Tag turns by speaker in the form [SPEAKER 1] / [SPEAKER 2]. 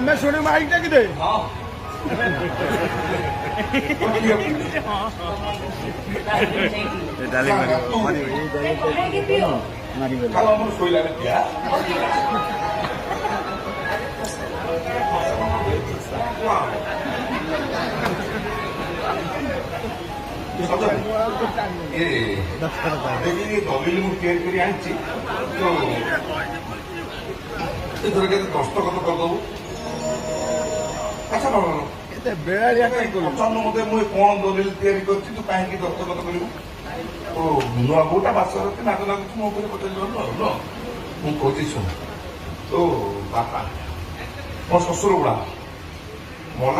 [SPEAKER 1] मैं सुने mic take दे
[SPEAKER 2] kalau mau soalnya dia ini mobil mungkin kiri anci itu kita dosto kata kau अच्छा न
[SPEAKER 1] एते बेड़ारिया काई कोलो
[SPEAKER 2] चन्नु मते मुई कोन दलिल तयारी करछि तू काहे की दस्तखत करिबु ओ नुआ गोटा बासरते नाग नाग तू मो करे पटेल न मु कोछि सुन तो बापा मो ससुर बुढ़ा मना